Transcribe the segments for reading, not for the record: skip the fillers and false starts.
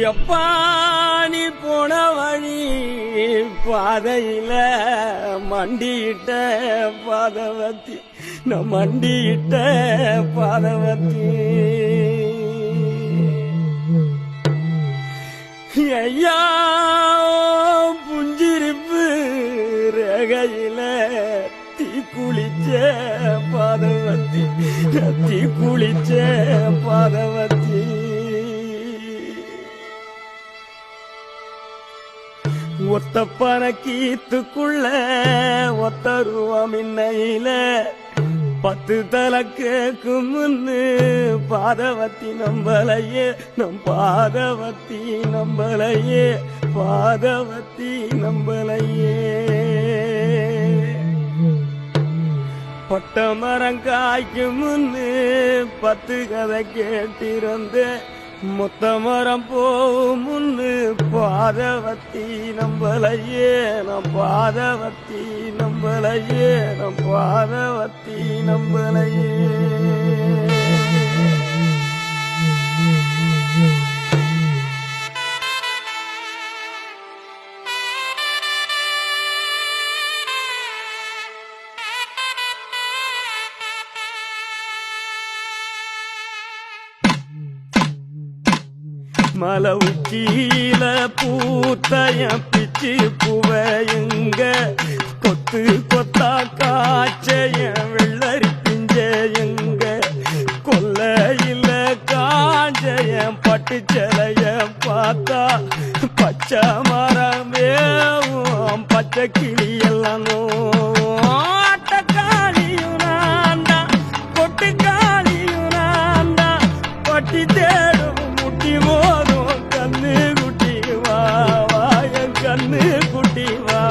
எப்பா நீ போன வழி பாதையில மண்டியிட்ட பாதவத்தி நான் மண்டியிட்ட பாதவத்தி ஐயா புஞ்சிருப்பு ரகையில தீ குளிச்ச பாதவத்தி தீ குளிச்ச பாதவத்தி ஒத்த பறக்கீத்துக்குள்ள ஒத்த ரூபம் இன்னையில 10 தலை கேக்கும் முன்னு பாதவத்தி நம்பலையே நம் பாதவத்தி நம்பலையே பாதவத்தி நம்பலையே பட்ட மரம் காய்க்கும் முன்னு 10 கதை கேட்டிருந்த மொத்த மரம் போகும் முன்னு பாதவத்தி நம்பலையே நம் பாதவத்தி நம்பலையே நம் பாதவத்தி நம்பலையே மலை உச்சியில பூத்தைய பிச்சு புவையுங்க கொத்து கொத்தா காய்ச்சைய வெள்ளரி பிஞ்சையுங்க கொல்லையில காஞ்சைய பட்டு சிலைய பார்த்தா பச்சை மரமேவும் பச்சை கிளியெல்லாம் ஆட்டக்காளியும் நான்டா கொட்டுக்காளியும் நான்டா பட்டி தேடும் முட்டி போதும் கண்ணு குட்டி வா என் கண்ணு குட்டி வா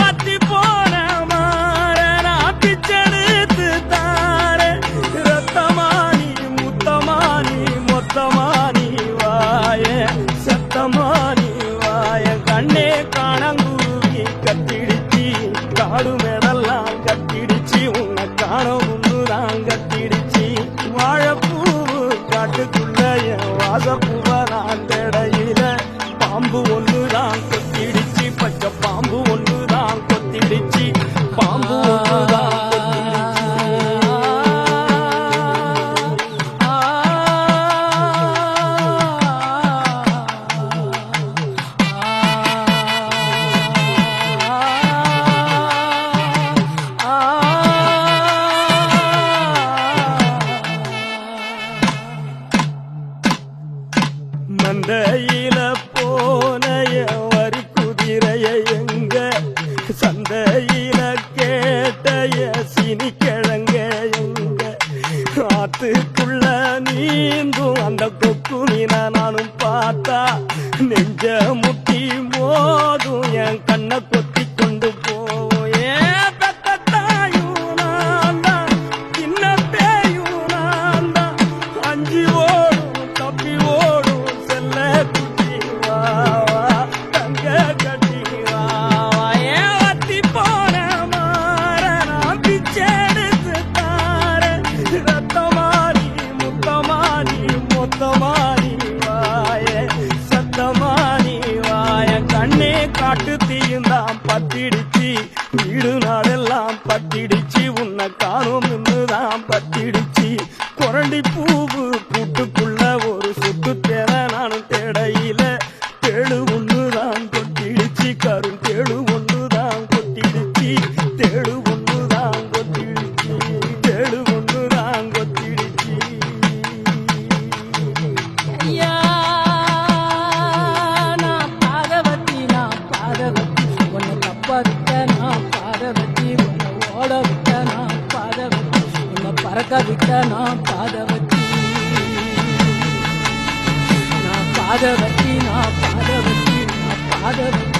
வத்தி போன மாற நான் பிச்செடுத்து தார ரத்தமானி முத்தமானி மொத்தமானி வாய சத்தமானி வாய கண்ணே காணங்குருவி கத்திடுச்சி காடு மேடெல்லாம் கத்திடுச்சி உன்னை காண ஒண்ணுதான் கத்திடுச்சி வாழைப்பூவு காட்டுக்குள்ள வாசப்பூவதான் தடையில பாம்பு ஒண்ணுதான் கொத்திடுச்சு பச்சை பாம்பு ஒண்ணுதான் கொத்திடுச்சு பாம்பு ஒண்ணுதான் மந்தையில போனைய வரி குதிரைய எங்க சந்தையில கேட்டைய சினி கிழங்க எங்க ஆத்துக்குள்ள நீந்தும் அந்த கொக்கு மீனா நானும் பார்த்தா நெஞ்ச முட்டி மோதும் என் கண்ணை கொத்தி கொண்டு போவோம் காட்டு தீயுந்தான் பத்திடுச்சு வீடு நாடெல்லாம் பத்திடுச்சு உன்னை காணும் இன்னுதான் பத்திடுச்சு குரண்டி பூவு கூட்டுக்குள்ள ஒரு சுத்து தேட நானும் தேடையில தேடு ஒண்ணுதான் கொட்டிடுச்சு கரும் தேடு ஒண்ணுதான் கொட்டிடுச்சு தேடு ஒண்ணுதான் கொட்டிடுச்சு தேடு ஒண்ணுதான் கொட்டிடுச்சு உன்னை தப்பா விட்ட நான் பாதவத்தி உன்னை ஓட விட்ட நான் பாதவத்தி உன்னை பறக்க விட்ட நான் பாதவத்தி நான் பாதவத்தி நான் பாதவத்தி நான் பாதவத்தி